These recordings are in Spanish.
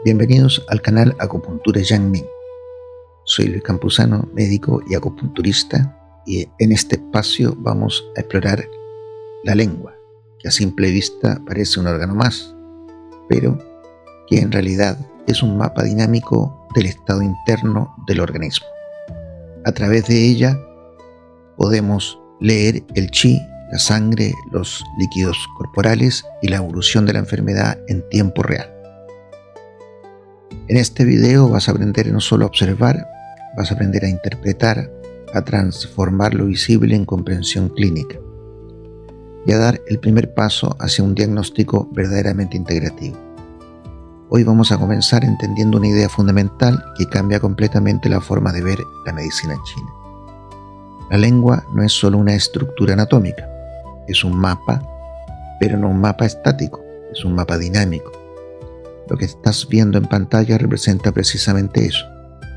Bienvenidos al canal Acupuntura Yang Ming. Soy Luis Campuzano, médico y acupunturista, y en este espacio vamos a explorar la lengua, que a simple vista parece un órgano más, pero que en realidad es un mapa dinámico del estado interno del organismo. A través de ella podemos leer el chi, la sangre, los líquidos corporales y la evolución de la enfermedad en tiempo real. En este video vas a aprender no solo a observar, vas a aprender a interpretar, a transformar lo visible en comprensión clínica y a dar el primer paso hacia un diagnóstico verdaderamente integrativo. Hoy vamos a comenzar entendiendo una idea fundamental que cambia completamente la forma de ver la medicina china. La lengua no es solo una estructura anatómica, es un mapa, pero no un mapa estático, es un mapa dinámico. Lo que estás viendo en pantalla representa precisamente eso,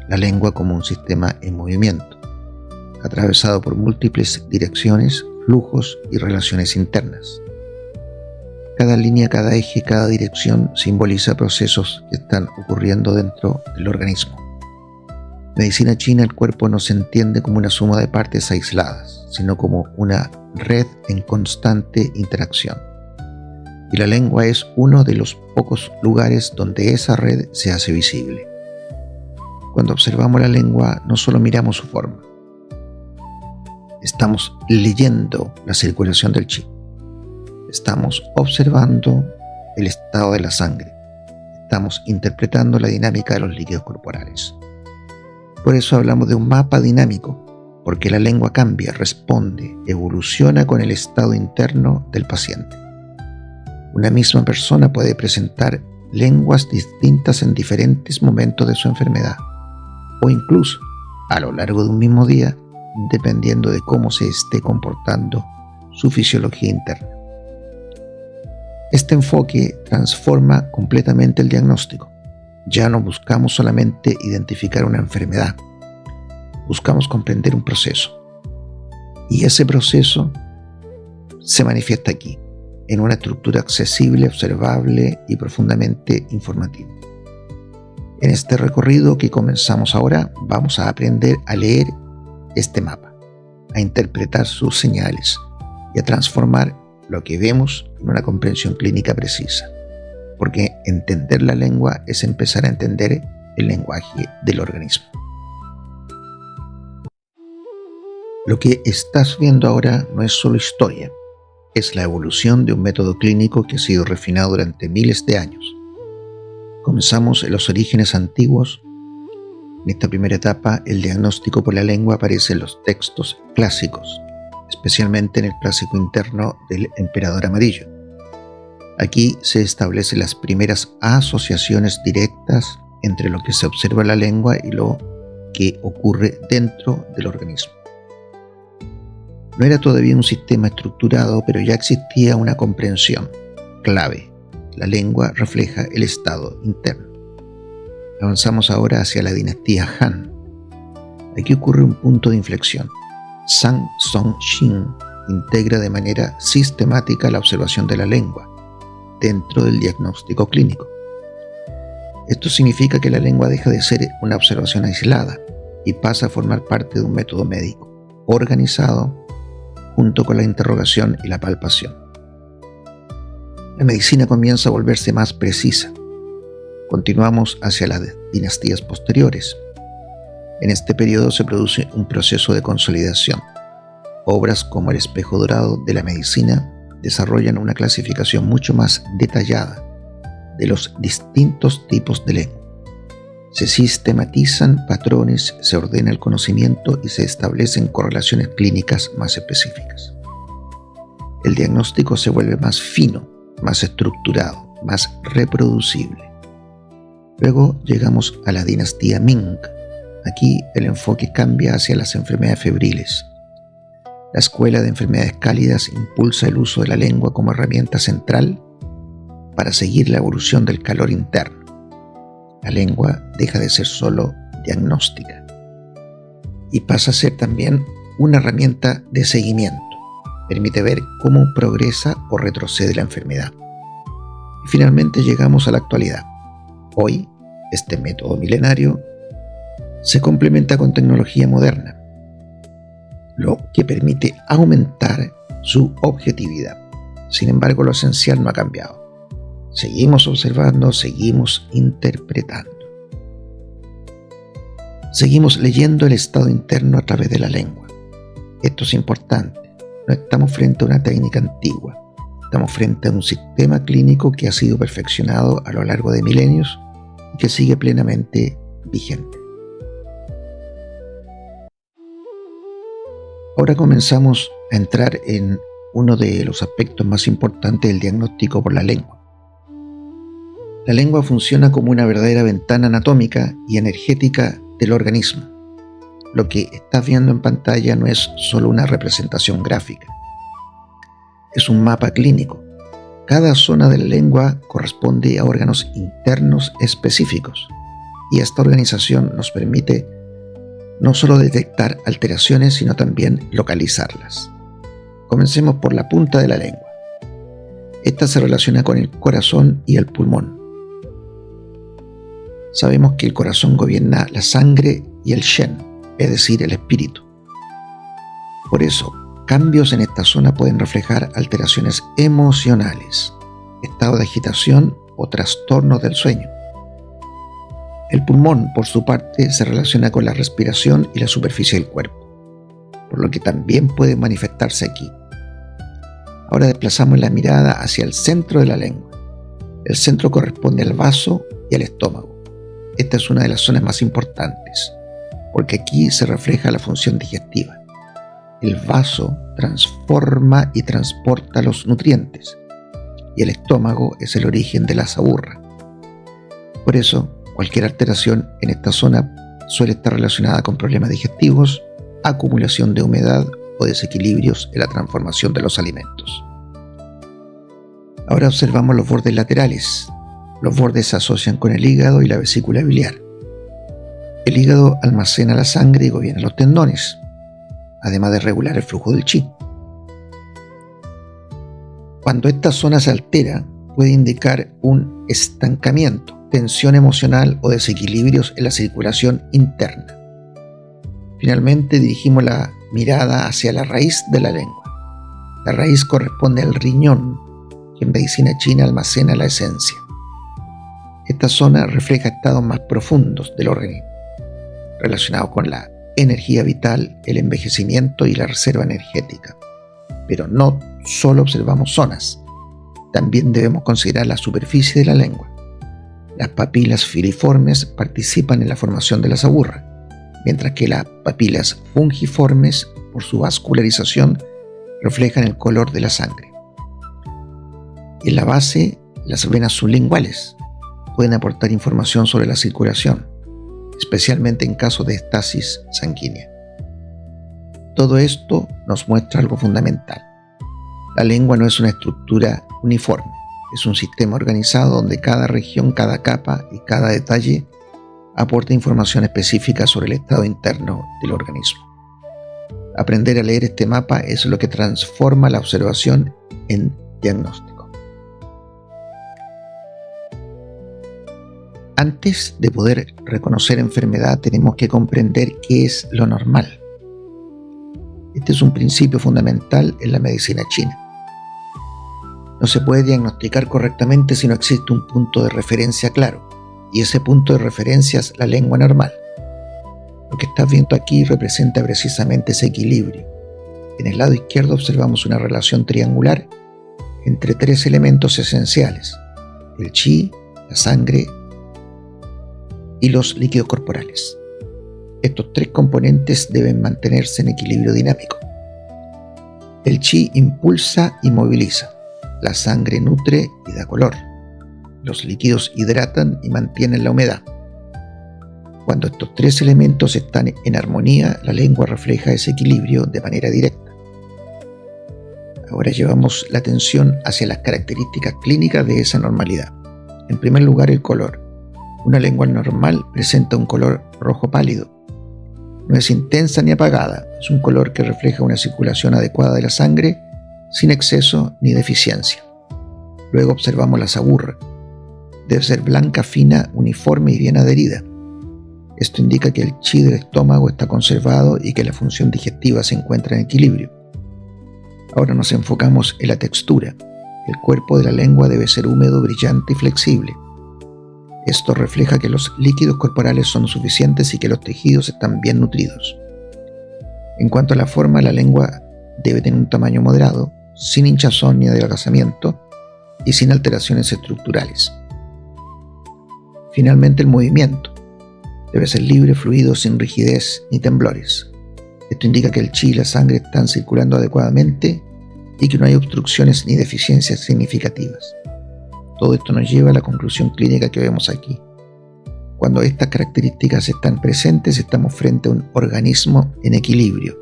la lengua como un sistema en movimiento, atravesado por múltiples direcciones, flujos y relaciones internas. Cada línea, cada eje, cada dirección simboliza procesos que están ocurriendo dentro del organismo. En medicina china, el cuerpo no se entiende como una suma de partes aisladas, sino como una red en constante interacción. Y la lengua es uno de los pocos lugares donde esa red se hace visible. Cuando observamos la lengua, no solo miramos su forma, estamos leyendo la circulación del chi, estamos observando el estado de la sangre, estamos interpretando la dinámica de los líquidos corporales. Por eso hablamos de un mapa dinámico, porque la lengua cambia, responde, evoluciona con el estado interno del paciente. Una misma persona puede presentar lenguas distintas en diferentes momentos de su enfermedad, o incluso a lo largo de un mismo día, dependiendo de cómo se esté comportando su fisiología interna. Este enfoque transforma completamente el diagnóstico. Ya no buscamos solamente identificar una enfermedad, buscamos comprender un proceso. Y ese proceso se manifiesta aquí, en una estructura accesible, observable y profundamente informativa. En este recorrido que comenzamos ahora, vamos a aprender a leer este mapa, a interpretar sus señales y a transformar lo que vemos en una comprensión clínica precisa. Porque entender la lengua es empezar a entender el lenguaje del organismo. Lo que estás viendo ahora no es solo historia, es la evolución de un método clínico que ha sido refinado durante miles de años. Comenzamos en los orígenes antiguos. En esta primera etapa, el diagnóstico por la lengua aparece en los textos clásicos, especialmente en el clásico interno del Emperador Amarillo. Aquí se establecen las primeras asociaciones directas entre lo que se observa en la lengua y lo que ocurre dentro del organismo. No era todavía un sistema estructurado, pero ya existía una comprensión clave. La lengua refleja el estado interno. Avanzamos ahora hacia la dinastía Han. Aquí ocurre un punto de inflexión. Zhang Zhongxin integra de manera sistemática la observación de la lengua dentro del diagnóstico clínico. Esto significa que la lengua deja de ser una observación aislada y pasa a formar parte de un método médico organizado junto con la interrogación y la palpación. La medicina comienza a volverse más precisa. Continuamos hacia las dinastías posteriores. En este periodo se produce un proceso de consolidación. Obras como El espejo dorado de la medicina desarrollan una clasificación mucho más detallada de los distintos tipos de lengua. Se sistematizan patrones, se ordena el conocimiento y se establecen correlaciones clínicas más específicas. El diagnóstico se vuelve más fino, más estructurado, más reproducible. Luego llegamos a la dinastía Ming. Aquí el enfoque cambia hacia las enfermedades febriles. La escuela de enfermedades cálidas impulsa el uso de la lengua como herramienta central para seguir la evolución del calor interno. La lengua deja de ser solo diagnóstica y pasa a ser también una herramienta de seguimiento. Permite ver cómo progresa o retrocede la enfermedad. Y finalmente llegamos a la actualidad. Hoy Este método milenario se complementa con tecnología moderna, lo que permite aumentar su objetividad. Sin embargo, lo esencial no ha cambiado. Seguimos observando, seguimos interpretando. Seguimos leyendo el estado interno a través de la lengua. Esto es importante. No estamos frente a una técnica antigua. Estamos frente a un sistema clínico que ha sido perfeccionado a lo largo de milenios y que sigue plenamente vigente. Ahora comenzamos a entrar en uno de los aspectos más importantes del diagnóstico por la lengua. La lengua funciona como una verdadera ventana anatómica y energética del organismo. Lo que estás viendo en pantalla no es solo una representación gráfica, es un mapa clínico. Cada zona de la lengua corresponde a órganos internos específicos y esta organización nos permite no solo detectar alteraciones, sino también localizarlas. Comencemos por la punta de la lengua. Esta se relaciona con el corazón y el pulmón. Sabemos que el corazón gobierna la sangre y el Shen, es decir, el espíritu. Por eso, cambios en esta zona pueden reflejar alteraciones emocionales, estado de agitación o trastornos del sueño. El pulmón, por su parte, se relaciona con la respiración y la superficie del cuerpo, por lo que también puede manifestarse aquí. Ahora desplazamos la mirada hacia el centro de la lengua. El centro corresponde al vaso y al estómago. Esta es una de las zonas más importantes, porque aquí se refleja la función digestiva. El vaso transforma y transporta los nutrientes, y el estómago es el origen de la saburra. Por eso, cualquier alteración en esta zona suele estar relacionada con problemas digestivos, acumulación de humedad o desequilibrios en la transformación de los alimentos. Ahora observamos los bordes laterales. Los bordes se asocian con el hígado y la vesícula biliar. El hígado almacena la sangre y gobierna los tendones, además de regular el flujo del chi. Cuando esta zona se altera, puede indicar un estancamiento, tensión emocional o desequilibrios en la circulación interna. Finalmente, dirigimos la mirada hacia la raíz de la lengua. La raíz corresponde al riñón, que en medicina china almacena la esencia. Esta zona refleja estados más profundos del organismo, relacionados con la energía vital, el envejecimiento y la reserva energética. Pero no solo observamos zonas, también debemos considerar la superficie de la lengua. Las papilas filiformes participan en la formación de la saburra, mientras que las papilas fungiformes, por su vascularización, reflejan el color de la sangre. En la base, las venas sublinguales pueden aportar información sobre la circulación, especialmente en casos de estasis sanguínea. Todo esto nos muestra algo fundamental. La lengua no es una estructura uniforme, es un sistema organizado donde cada región, cada capa y cada detalle aporta información específica sobre el estado interno del organismo. Aprender a leer este mapa es lo que transforma la observación en diagnóstico. Antes de poder reconocer enfermedad, tenemos que comprender qué es lo normal. Este es un principio fundamental en la medicina china. No se puede diagnosticar correctamente si no existe un punto de referencia claro, y ese punto de referencia es la lengua normal. Lo que estás viendo aquí representa precisamente ese equilibrio. En el lado izquierdo observamos una relación triangular entre tres elementos esenciales: el chi, la sangre y los líquidos corporales. Estos tres componentes deben mantenerse en equilibrio dinámico. El chi impulsa y moviliza, la sangre nutre y da color, los líquidos hidratan y mantienen la humedad. Cuando estos tres elementos están en armonía, la lengua refleja ese equilibrio de manera directa. Ahora llevamos la atención hacia las características clínicas de esa normalidad. En primer lugar, el color. Una lengua normal presenta un color rojo pálido. No es intensa ni apagada, es un color que refleja una circulación adecuada de la sangre, sin exceso ni deficiencia. Luego observamos la saburra. Debe ser blanca, fina, uniforme y bien adherida. Esto indica que el chi del estómago está conservado y que la función digestiva se encuentra en equilibrio. Ahora nos enfocamos en la textura. El cuerpo de la lengua debe ser húmedo, brillante y flexible. Esto refleja que los líquidos corporales son suficientes y que los tejidos están bien nutridos. En cuanto a la forma, la lengua debe tener un tamaño moderado, sin hinchazón ni adelgazamiento y sin alteraciones estructurales. Finalmente, el movimiento debe ser libre, fluido, sin rigidez ni temblores. Esto indica que el chi y la sangre están circulando adecuadamente y que no hay obstrucciones ni deficiencias significativas. Todo esto nos lleva a la conclusión clínica que vemos aquí. Cuando estas características están presentes, estamos frente a un organismo en equilibrio,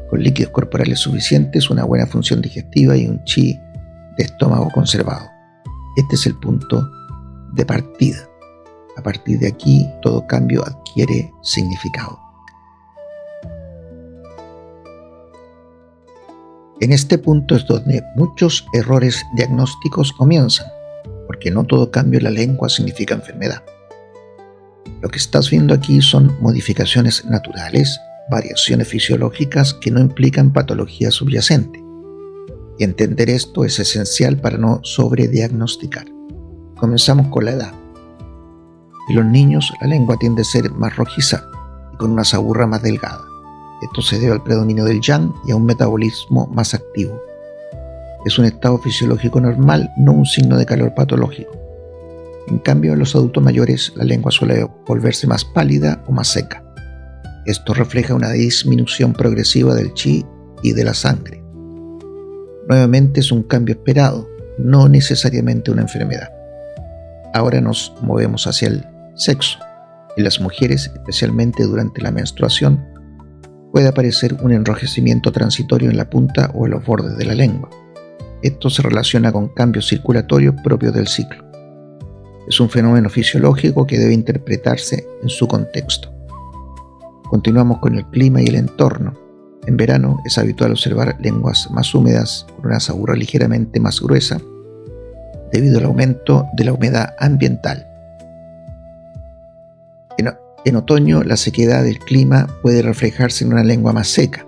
con líquidos corporales suficientes, una buena función digestiva y un chi de estómago conservado. Este es el punto de partida. A partir de aquí, todo cambio adquiere significado. En este punto es donde muchos errores diagnósticos comienzan, porque no todo cambio en la lengua significa enfermedad. Lo que estás viendo aquí son modificaciones naturales, variaciones fisiológicas que no implican patología subyacente. Y entender esto es esencial para no sobrediagnosticar. Comenzamos con la edad. En los niños la lengua tiende a ser más rojiza y con una saburra más delgada. Esto se debe al predominio del yang y a un metabolismo más activo. Es un estado fisiológico normal, no un signo de calor patológico. En cambio, en los adultos mayores la lengua suele volverse más pálida o más seca. Esto refleja una disminución progresiva del chi y de la sangre. Nuevamente es un cambio esperado, no necesariamente una enfermedad. Ahora nos movemos hacia el sexo. En las mujeres, especialmente durante la menstruación, puede aparecer un enrojecimiento transitorio en la punta o en los bordes de la lengua. Esto se relaciona con cambios circulatorios propios del ciclo. Es un fenómeno fisiológico que debe interpretarse en su contexto. Continuamos con el clima y el entorno. En verano es habitual observar lenguas más húmedas con una saburra ligeramente más gruesa debido al aumento de la humedad ambiental. En otoño, la sequedad del clima puede reflejarse en una lengua más seca,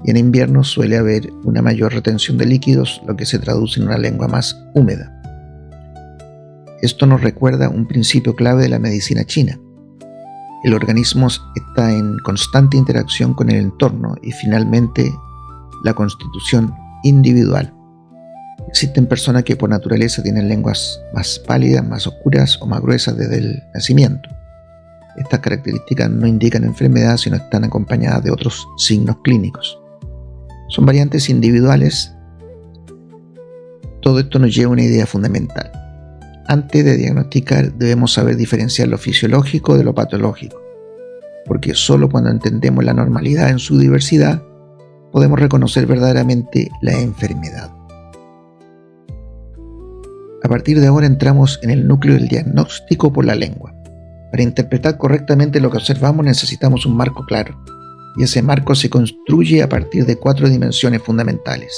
y en invierno suele haber una mayor retención de líquidos, lo que se traduce en una lengua más húmeda. Esto nos recuerda un principio clave de la medicina china. El organismo está en constante interacción con el entorno y finalmente la constitución individual. Existen personas que por naturaleza tienen lenguas más pálidas, más oscuras o más gruesas desde el nacimiento. Estas características no indican enfermedad, sino están acompañadas de otros signos clínicos. Son variantes individuales. Todo esto nos lleva a una idea fundamental. Antes de diagnosticar debemos saber diferenciar lo fisiológico de lo patológico, porque solo cuando entendemos la normalidad en su diversidad podemos reconocer verdaderamente la enfermedad. A partir de ahora entramos en el núcleo del diagnóstico por la lengua. Para interpretar correctamente lo que observamos necesitamos un marco claro, y ese marco se construye a partir de 4 dimensiones fundamentales.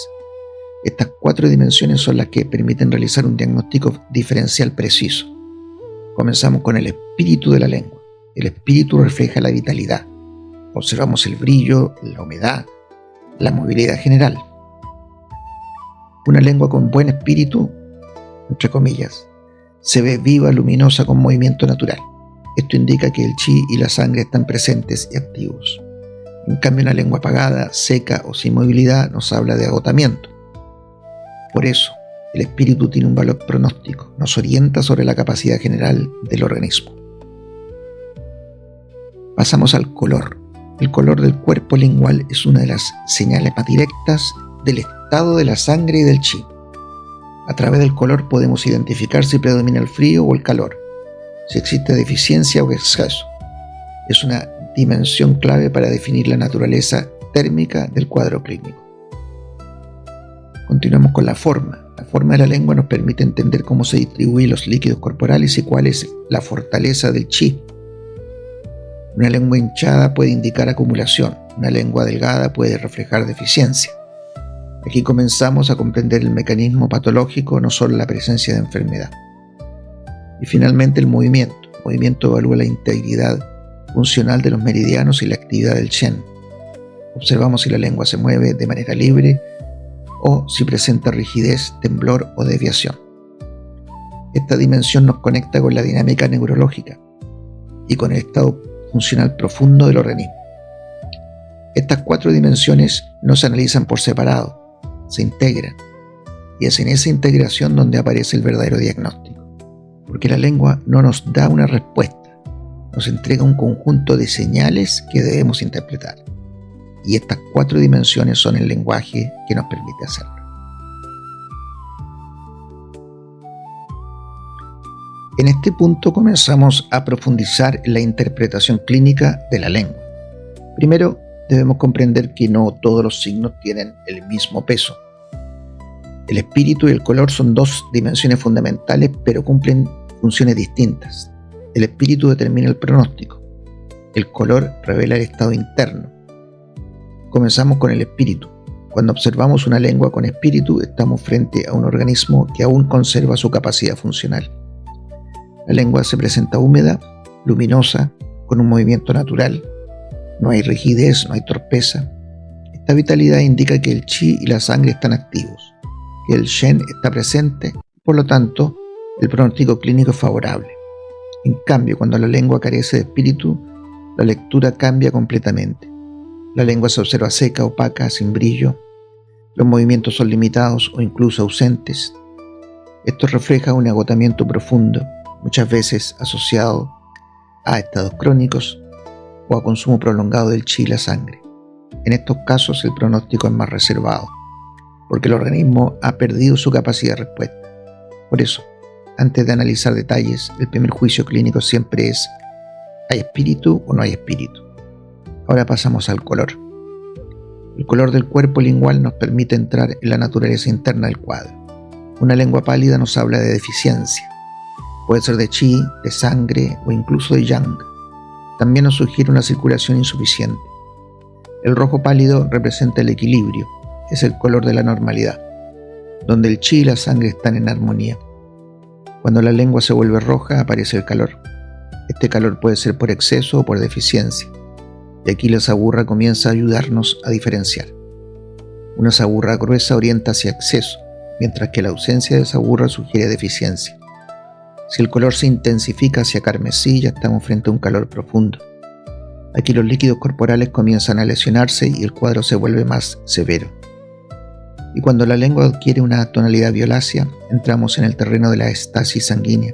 Estas 4 dimensiones son las que permiten realizar un diagnóstico diferencial preciso. Comenzamos con el espíritu de la lengua. El espíritu refleja la vitalidad. Observamos el brillo, la humedad, la movilidad general. Una lengua con buen espíritu, entre comillas, se ve viva, luminosa, con movimiento natural. Esto indica que el chi y la sangre están presentes y activos. En cambio, una lengua apagada, seca o sin movilidad nos habla de agotamiento. Por eso, el espíritu tiene un valor pronóstico, nos orienta sobre la capacidad general del organismo. Pasamos al color. El color del cuerpo lingual es una de las señales más directas del estado de la sangre y del chi. A través del color podemos identificar si predomina el frío o el calor, si existe deficiencia o exceso. Es una dimensión clave para definir la naturaleza térmica del cuadro clínico. Continuamos con la forma. La forma de la lengua nos permite entender cómo se distribuyen los líquidos corporales y cuál es la fortaleza del chi. Una lengua hinchada puede indicar acumulación, una lengua delgada puede reflejar deficiencia. Aquí comenzamos a comprender el mecanismo patológico, no solo la presencia de enfermedad. Y finalmente el movimiento. El movimiento evalúa la integridad funcional de los meridianos y la actividad del Shen. Observamos si la lengua se mueve de manera libre o si presenta rigidez, temblor o desviación. Esta dimensión nos conecta con la dinámica neurológica y con el estado funcional profundo del organismo. Estas 4 dimensiones no se analizan por separado, se integran, y es en esa integración donde aparece el verdadero diagnóstico, porque la lengua no nos da una respuesta, nos entrega un conjunto de señales que debemos interpretar, y estas 4 dimensiones son el lenguaje que nos permite hacerlo. En este punto comenzamos a profundizar en la interpretación clínica de la lengua. Primero, debemos comprender que no todos los signos tienen el mismo peso. El espíritu y el color son 2 dimensiones fundamentales, pero cumplen funciones distintas. El espíritu determina el pronóstico. El color revela el estado interno. Comenzamos con el espíritu. Cuando observamos una lengua con espíritu, estamos frente a un organismo que aún conserva su capacidad funcional. La lengua se presenta húmeda, luminosa, con un movimiento natural. No hay rigidez, no hay torpeza. Esta vitalidad indica que el chi y la sangre están activos, que el shen está presente, por lo tanto, el pronóstico clínico es favorable. En cambio, cuando la lengua carece de espíritu, la lectura cambia completamente. La lengua se observa seca, opaca, sin brillo. Los movimientos son limitados o incluso ausentes. Esto refleja un agotamiento profundo, muchas veces asociado a estados crónicos o a consumo prolongado del chi y la sangre. En estos casos el pronóstico es más reservado, porque el organismo ha perdido su capacidad de respuesta. Por eso, antes de analizar detalles, el primer juicio clínico siempre es: ¿hay espíritu o no hay espíritu? Ahora pasamos al color. El color del cuerpo lingual nos permite entrar en la naturaleza interna del cuadro. Una lengua pálida nos habla de deficiencia. Puede ser de chi, de sangre o incluso de yang. También nos sugiere una circulación insuficiente. El rojo pálido representa el equilibrio, es el color de la normalidad, donde el chi y la sangre están en armonía. Cuando la lengua se vuelve roja, aparece el calor. Este calor puede ser por exceso o por deficiencia. Y aquí la saburra comienza a ayudarnos a diferenciar. Una saburra gruesa orienta hacia exceso, mientras que la ausencia de saburra sugiere deficiencia. Si el color se intensifica hacia carmesí, ya estamos frente a un calor profundo. Aquí los líquidos corporales comienzan a lesionarse y el cuadro se vuelve más severo. Y cuando la lengua adquiere una tonalidad violácea, entramos en el terreno de la estasis sanguínea.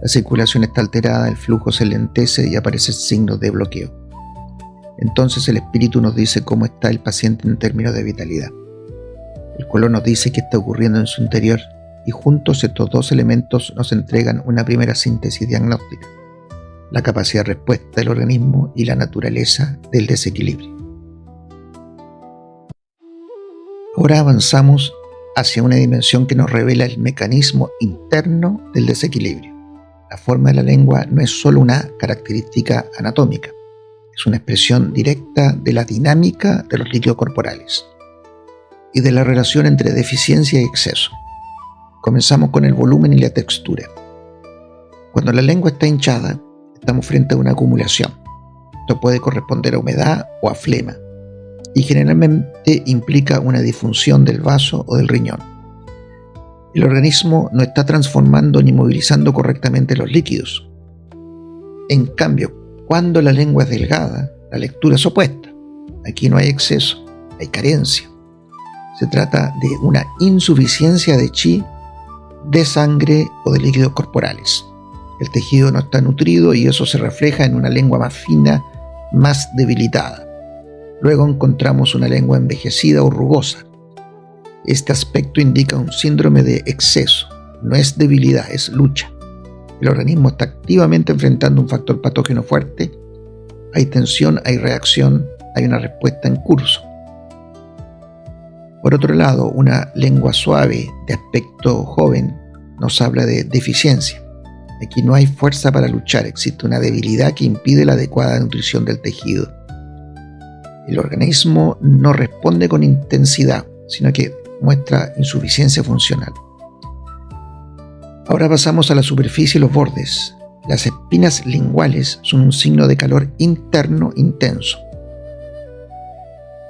La circulación está alterada, el flujo se lentece y aparecen signos de bloqueo. Entonces el espíritu nos dice cómo está el paciente en términos de vitalidad. El color nos dice qué está ocurriendo en su interior, y juntos estos 2 elementos nos entregan una primera síntesis diagnóstica: la capacidad de respuesta del organismo y la naturaleza del desequilibrio. Ahora avanzamos hacia una dimensión que nos revela el mecanismo interno del desequilibrio. La forma de la lengua no es solo una característica anatómica, es una expresión directa de la dinámica de los líquidos corporales y de la relación entre deficiencia y exceso. Comenzamos con el volumen y la textura. Cuando la lengua está hinchada, estamos frente a una acumulación. Esto puede corresponder a humedad o a flema, y generalmente implica una disfunción del vaso o del riñón. El organismo no está transformando ni movilizando correctamente los líquidos. En cambio, cuando la lengua es delgada, la lectura es opuesta. Aquí no hay exceso, hay carencia. Se trata de una insuficiencia de chi, de sangre o de líquidos corporales. El tejido no está nutrido y eso se refleja en una lengua más fina, más debilitada. Luego encontramos una lengua envejecida o rugosa. Este aspecto indica un síndrome de exceso. No es debilidad, es lucha. El organismo está activamente enfrentando un factor patógeno fuerte. Hay tensión, hay reacción, hay una respuesta en curso. Por otro lado, una lengua suave, de aspecto joven, nos habla de deficiencia. Aquí no hay fuerza para luchar, existe una debilidad que impide la adecuada nutrición del tejido. El organismo no responde con intensidad, sino que muestra insuficiencia funcional. Ahora pasamos a la superficie y los bordes. Las espinas linguales son un signo de calor interno intenso.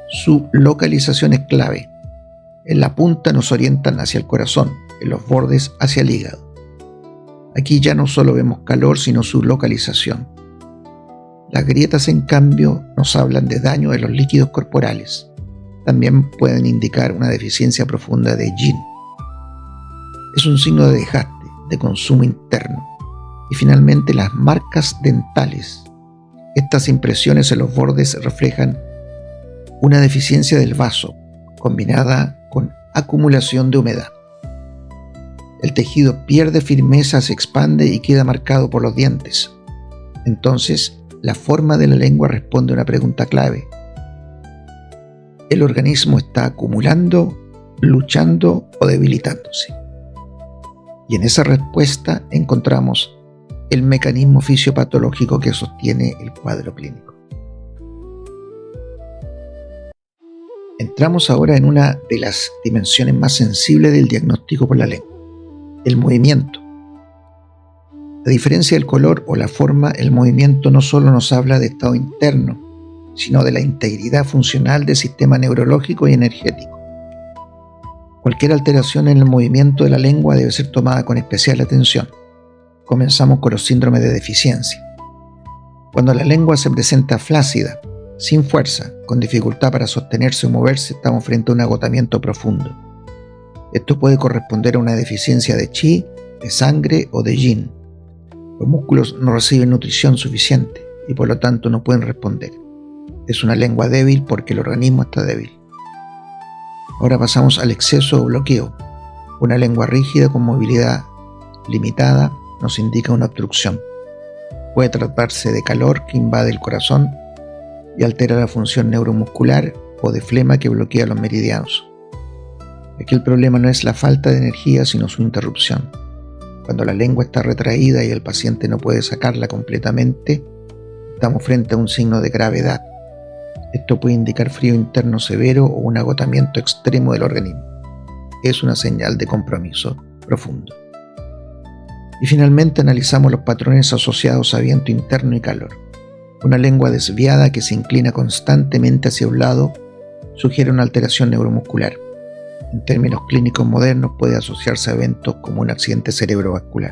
Su localización es clave. En la punta nos orientan hacia el corazón, en los bordes hacia el hígado. Aquí ya no solo vemos calor, sino su localización. Las grietas, en cambio, nos hablan de daño en los líquidos corporales. También pueden indicar una deficiencia profunda de yin. Es un signo de desgaste, de consumo interno. Y finalmente las marcas dentales. Estas impresiones en los bordes reflejan una deficiencia del vaso, combinada con acumulación de humedad. El tejido pierde firmeza, se expande y queda marcado por los dientes. Entonces, la forma de la lengua responde a una pregunta clave. ¿El organismo está acumulando, luchando o debilitándose? Y en esa respuesta encontramos el mecanismo fisiopatológico que sostiene el cuadro clínico. Entramos ahora en una de las dimensiones más sensibles del diagnóstico por la lengua, el movimiento. A diferencia del color o la forma, el movimiento no solo nos habla de estado interno, sino de la integridad funcional del sistema neurológico y energético. Cualquier alteración en el movimiento de la lengua debe ser tomada con especial atención. Comenzamos con los síndromes de deficiencia. Cuando la lengua se presenta flácida, sin fuerza, con dificultad para sostenerse o moverse, estamos frente a un agotamiento profundo. Esto puede corresponder a una deficiencia de chi, de sangre o de yin. Los músculos no reciben nutrición suficiente y por lo tanto no pueden responder. Es una lengua débil porque el organismo está débil. Ahora pasamos al exceso o bloqueo. Una lengua rígida con movilidad limitada nos indica una obstrucción. Puede tratarse de calor que invade el corazón y altera la función neuromuscular o de flema que bloquea los meridianos. Aquí el problema no es la falta de energía, sino su interrupción. Cuando la lengua está retraída y el paciente no puede sacarla completamente, estamos frente a un signo de gravedad. Esto puede indicar frío interno severo o un agotamiento extremo del organismo. Es una señal de compromiso profundo. Y finalmente analizamos los patrones asociados a viento interno y calor. Una lengua desviada que se inclina constantemente hacia un lado sugiere una alteración neuromuscular. En términos clínicos modernos puede asociarse a eventos como un accidente cerebrovascular.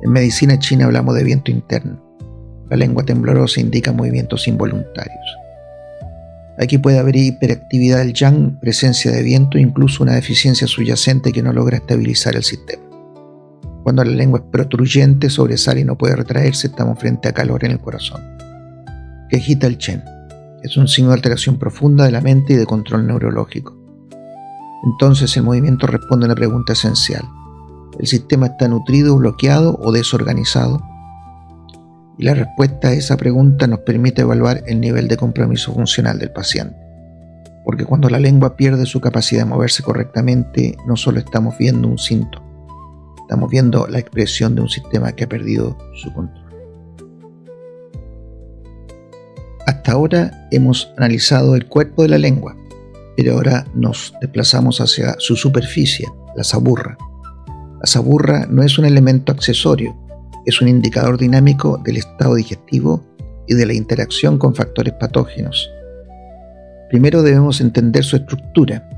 En medicina china hablamos de viento interno. La lengua temblorosa indica movimientos involuntarios. Aquí puede haber hiperactividad del yang, presencia de viento e incluso una deficiencia subyacente que no logra estabilizar el sistema. Cuando la lengua es protruyente, sobresale y no puede retraerse, estamos frente a calor en el corazón, que agita el chen. Es un signo de alteración profunda de la mente y de control neurológico. Entonces el movimiento responde a una pregunta esencial. ¿El sistema está nutrido, bloqueado o desorganizado? Y la respuesta a esa pregunta nos permite evaluar el nivel de compromiso funcional del paciente. Porque cuando la lengua pierde su capacidad de moverse correctamente, no solo estamos viendo un síntoma, estamos viendo la expresión de un sistema que ha perdido su control. Hasta ahora hemos analizado el cuerpo de la lengua, pero ahora nos desplazamos hacia su superficie, la saburra. La saburra no es un elemento accesorio, es un indicador dinámico del estado digestivo y de la interacción con factores patógenos. Primero debemos entender su estructura.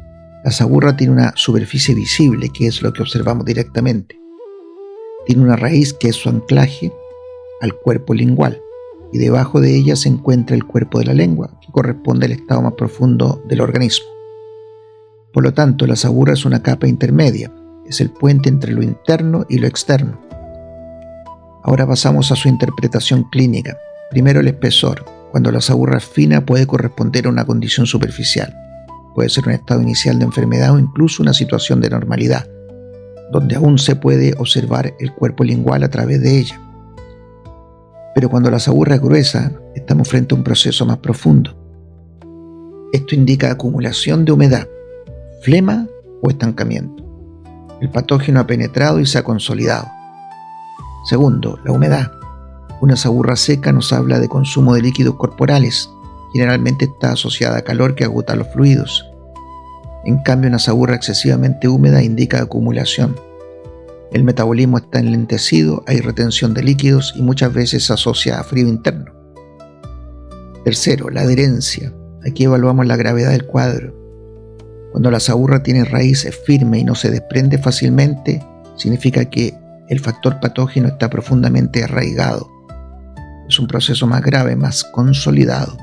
La saburra tiene una superficie visible, que es lo que observamos directamente. Tiene una raíz que es su anclaje al cuerpo lingual, y debajo de ella se encuentra el cuerpo de la lengua, que corresponde al estado más profundo del organismo. Por lo tanto, la saburra es una capa intermedia, es el puente entre lo interno y lo externo. Ahora pasamos a su interpretación clínica. Primero, el espesor. Cuando la saburra es fina, puede corresponder a una condición superficial. Puede ser un estado inicial de enfermedad o incluso una situación de normalidad, donde aún se puede observar el cuerpo lingual a través de ella. Pero cuando la saburra es gruesa, estamos frente a un proceso más profundo. Esto indica acumulación de humedad, flema o estancamiento. El patógeno ha penetrado y se ha consolidado. Segundo, la humedad. Una saburra seca nos habla de consumo de líquidos corporales. Generalmente está asociada a calor que agota los fluidos. En cambio, una saburra excesivamente húmeda indica acumulación. El metabolismo está enlentecido, hay retención de líquidos y muchas veces se asocia a frío interno. Tercero, la adherencia. Aquí evaluamos la gravedad del cuadro. Cuando la saburra tiene raíces firmes y no se desprende fácilmente, significa que el factor patógeno está profundamente arraigado. Es un proceso más grave, más consolidado.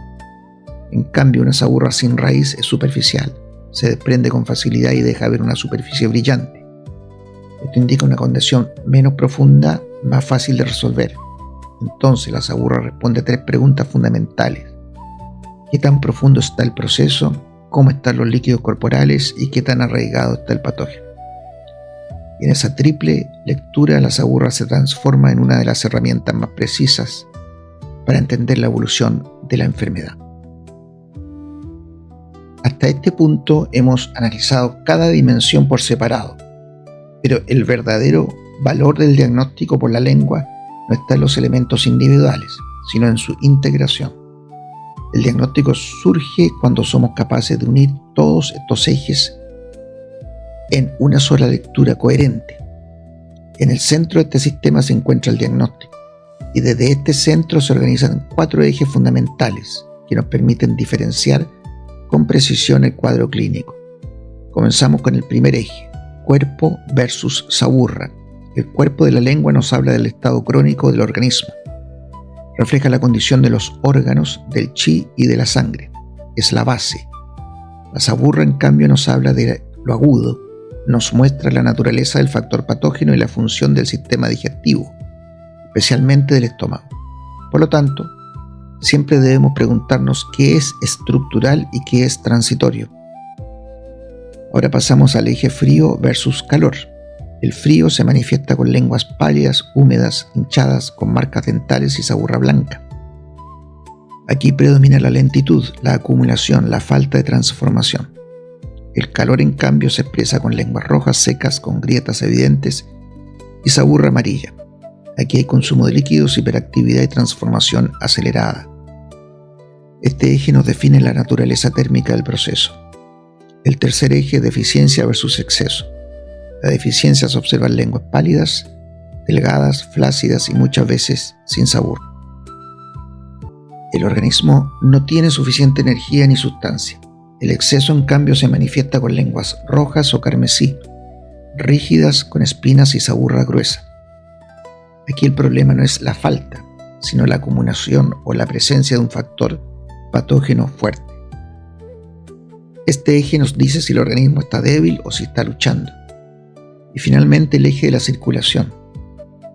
En cambio, una saburra sin raíz es superficial, se desprende con facilidad y deja ver una superficie brillante. Esto indica una condición menos profunda, más fácil de resolver. Entonces, la saburra responde a tres preguntas fundamentales: ¿qué tan profundo está el proceso? ¿Cómo están los líquidos corporales? ¿Y qué tan arraigado está el patógeno? Y en esa triple lectura, la saburra se transforma en una de las herramientas más precisas para entender la evolución de la enfermedad. Hasta este punto hemos analizado cada dimensión por separado, pero el verdadero valor del diagnóstico por la lengua no está en los elementos individuales, sino en su integración. El diagnóstico surge cuando somos capaces de unir todos estos ejes en una sola lectura coherente. En el centro de este sistema se encuentra el diagnóstico, y desde este centro se organizan 4 ejes fundamentales que nos permiten diferenciar con precisión el cuadro clínico. Comenzamos con el primer eje: cuerpo versus saburra. El cuerpo de la lengua nos habla del estado crónico del organismo. Refleja la condición de los órganos, del chi y de la sangre. Es la base. La saburra, en cambio, nos habla de lo agudo. Nos muestra la naturaleza del factor patógeno y la función del sistema digestivo, especialmente del estómago. Por lo tanto, siempre debemos preguntarnos qué es estructural y qué es transitorio. Ahora pasamos al eje frío versus calor. El frío se manifiesta con lenguas pálidas, húmedas, hinchadas, con marcas dentales y saburra blanca. Aquí predomina la lentitud, la acumulación, la falta de transformación. El calor, en cambio, se expresa con lenguas rojas secas, con grietas evidentes y saburra amarilla. Aquí hay consumo de líquidos, hiperactividad y transformación acelerada. Este eje nos define la naturaleza térmica del proceso. El tercer eje es deficiencia versus exceso. La deficiencia se observa en lenguas pálidas, delgadas, flácidas y muchas veces sin sabor. El organismo no tiene suficiente energía ni sustancia. El exceso, en cambio, se manifiesta con lenguas rojas o carmesí, rígidas, con espinas y saburra gruesa. Aquí el problema no es la falta, sino la acumulación o la presencia de un factor patógeno fuerte. Este eje nos dice si el organismo está débil o si está luchando. Y finalmente el eje de la circulación.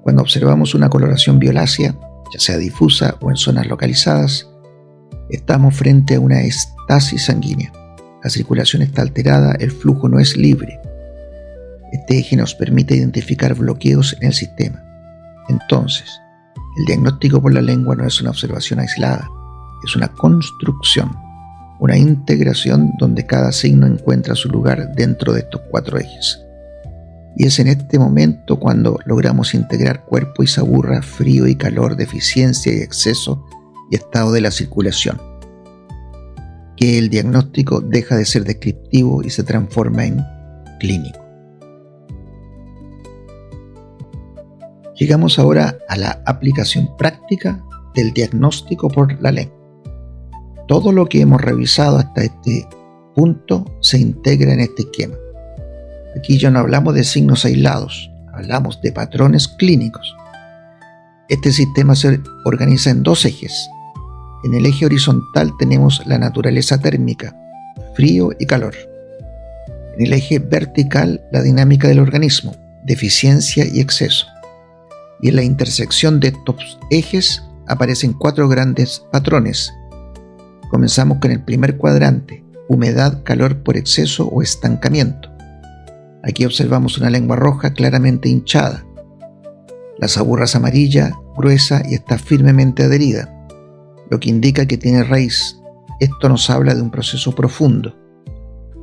Cuando observamos una coloración violácea, ya sea difusa o en zonas localizadas, estamos frente a una estasis sanguínea. La circulación está alterada, el flujo no es libre. Este eje nos permite identificar bloqueos en el sistema. Entonces, el diagnóstico por la lengua no es una observación aislada, es una construcción, una integración donde cada signo encuentra su lugar dentro de estos 4 ejes. Y es en este momento cuando logramos integrar cuerpo y saburra, frío y calor, deficiencia y exceso y estado de la circulación, que el diagnóstico deja de ser descriptivo y se transforma en clínico. Llegamos ahora a la aplicación práctica del diagnóstico por la lengua. Todo lo que hemos revisado hasta este punto se integra en este esquema. Aquí ya no hablamos de signos aislados, hablamos de patrones clínicos. Este sistema se organiza en 2 ejes. En el eje horizontal tenemos la naturaleza térmica, frío y calor. En el eje vertical, la dinámica del organismo, deficiencia y exceso. Y en la intersección de estos ejes aparecen 4 grandes patrones. Comenzamos con el primer cuadrante: humedad, calor por exceso o estancamiento. Aquí observamos una lengua roja claramente hinchada. La saburra es amarilla, gruesa y está firmemente adherida, lo que indica que tiene raíz. Esto nos habla de un proceso profundo.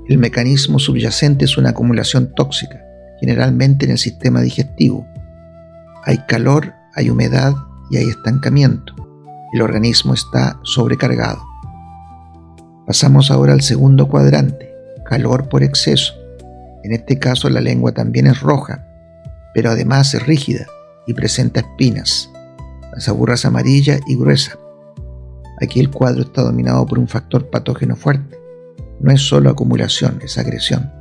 El mecanismo subyacente es una acumulación tóxica, generalmente en el sistema digestivo. Hay calor, hay humedad y hay estancamiento. El organismo está sobrecargado. Pasamos ahora al segundo cuadrante: calor por exceso. En este caso la lengua también es roja. pero además es rígida y presenta espinas. La saburra es amarilla y gruesa. Aquí el cuadro está dominado por un factor patógeno fuerte. No es solo acumulación, es agresión.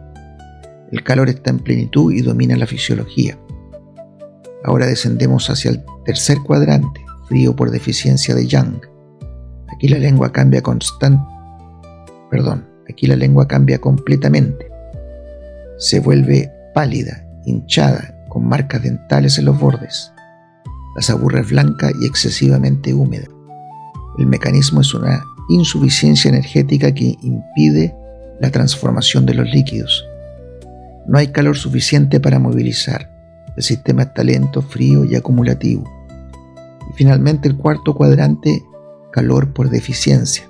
El calor está en plenitud y domina la fisiología. Ahora descendemos hacia el tercer cuadrante, frío por deficiencia de Yang. Aquí la lengua cambia completamente. Se vuelve pálida, hinchada, con marcas dentales en los bordes. La saburra es blanca y excesivamente húmeda. El mecanismo es una insuficiencia energética que impide la transformación de los líquidos. No hay calor suficiente para movilizar. El sistema está lento, frío y acumulativo. Y finalmente el cuarto cuadrante, calor por deficiencia.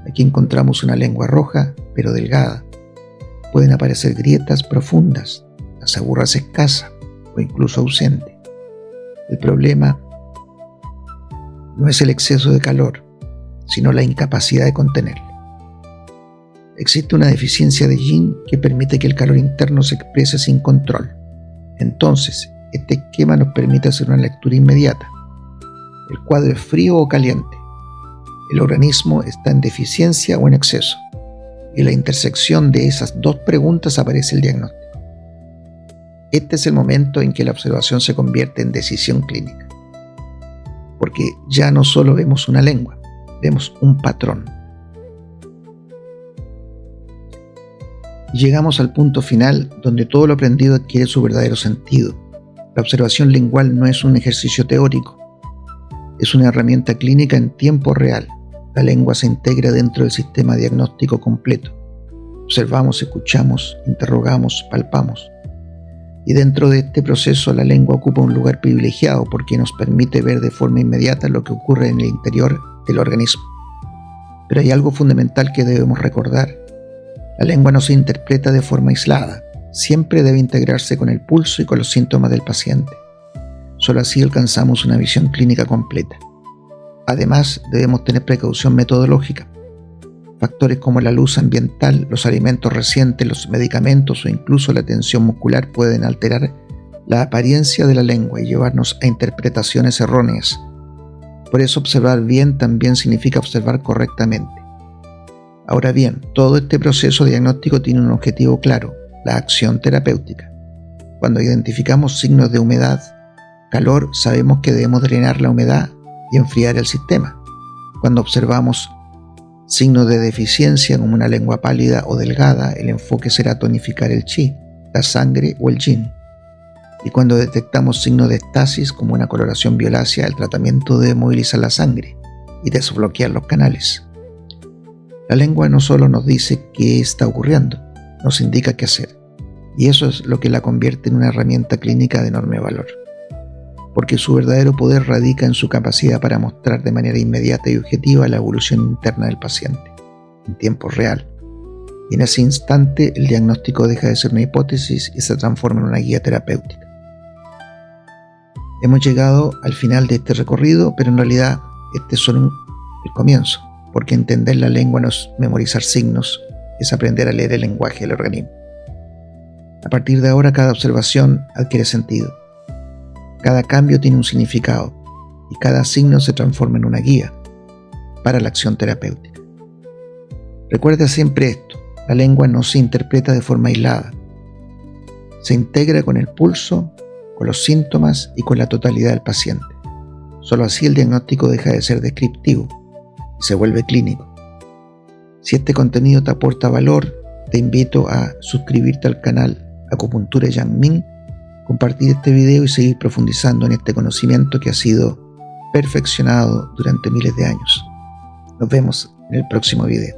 Aquí encontramos una lengua roja, pero delgada. Pueden aparecer grietas profundas. La saburra es escasa o incluso ausente. El problema no es el exceso de calor, sino la incapacidad de contenerlo. Existe una deficiencia de yin que permite que el calor interno se exprese sin control. Entonces, este esquema nos permite hacer una lectura inmediata. El cuadro es frío o caliente. El organismo está en deficiencia o en exceso. Y en la intersección de esas dos preguntas aparece el diagnóstico. Este es el momento en que la observación se convierte en decisión clínica. Porque ya no solo vemos una lengua, vemos un patrón. Llegamos al punto final donde todo lo aprendido adquiere su verdadero sentido. La observación lingual no es un ejercicio teórico, es una herramienta clínica en tiempo real. La lengua se integra dentro del sistema diagnóstico completo. Observamos, escuchamos, interrogamos, palpamos. Y dentro de este proceso la lengua ocupa un lugar privilegiado porque nos permite ver de forma inmediata lo que ocurre en el interior del organismo. Pero hay algo fundamental que debemos recordar. La lengua no se interpreta de forma aislada. Siempre debe integrarse con el pulso y con los síntomas del paciente. Solo así alcanzamos una visión clínica completa. Además, debemos tener precaución metodológica. Factores como la luz ambiental, los alimentos recientes, los medicamentos o incluso la tensión muscular pueden alterar la apariencia de la lengua y llevarnos a interpretaciones erróneas. Por eso observar bien también significa observar correctamente. Ahora bien, todo este proceso diagnóstico tiene un objetivo claro, la acción terapéutica. Cuando identificamos signos de humedad, calor, sabemos que debemos drenar la humedad y enfriar el sistema. Cuando observamos signos de deficiencia como una lengua pálida o delgada, el enfoque será tonificar el chi, la sangre o el yin. Y cuando detectamos signos de estasis como una coloración violácea, el tratamiento debe movilizar la sangre y desbloquear los canales. La lengua no solo nos dice qué está ocurriendo, nos indica qué hacer. Y eso es lo que la convierte en una herramienta clínica de enorme valor. Porque su verdadero poder radica en su capacidad para mostrar de manera inmediata y objetiva la evolución interna del paciente, en tiempo real. Y en ese instante el diagnóstico deja de ser una hipótesis y se transforma en una guía terapéutica. Hemos llegado al final de este recorrido, pero en realidad este es solo el comienzo, porque entender la lengua no es memorizar signos, es aprender a leer el lenguaje del organismo. A partir de ahora cada observación adquiere sentido. Cada cambio tiene un significado y cada signo se transforma en una guía para la acción terapéutica. Recuerda siempre esto, la lengua no se interpreta de forma aislada. Se integra con el pulso, con los síntomas y con la totalidad del paciente. Solo así el diagnóstico deja de ser descriptivo y se vuelve clínico. Si este contenido te aporta valor, te invito a suscribirte al canal Acupuntura Yang Ming, compartir este video y seguir profundizando en este conocimiento que ha sido perfeccionado durante miles de años. Nos vemos en el próximo video.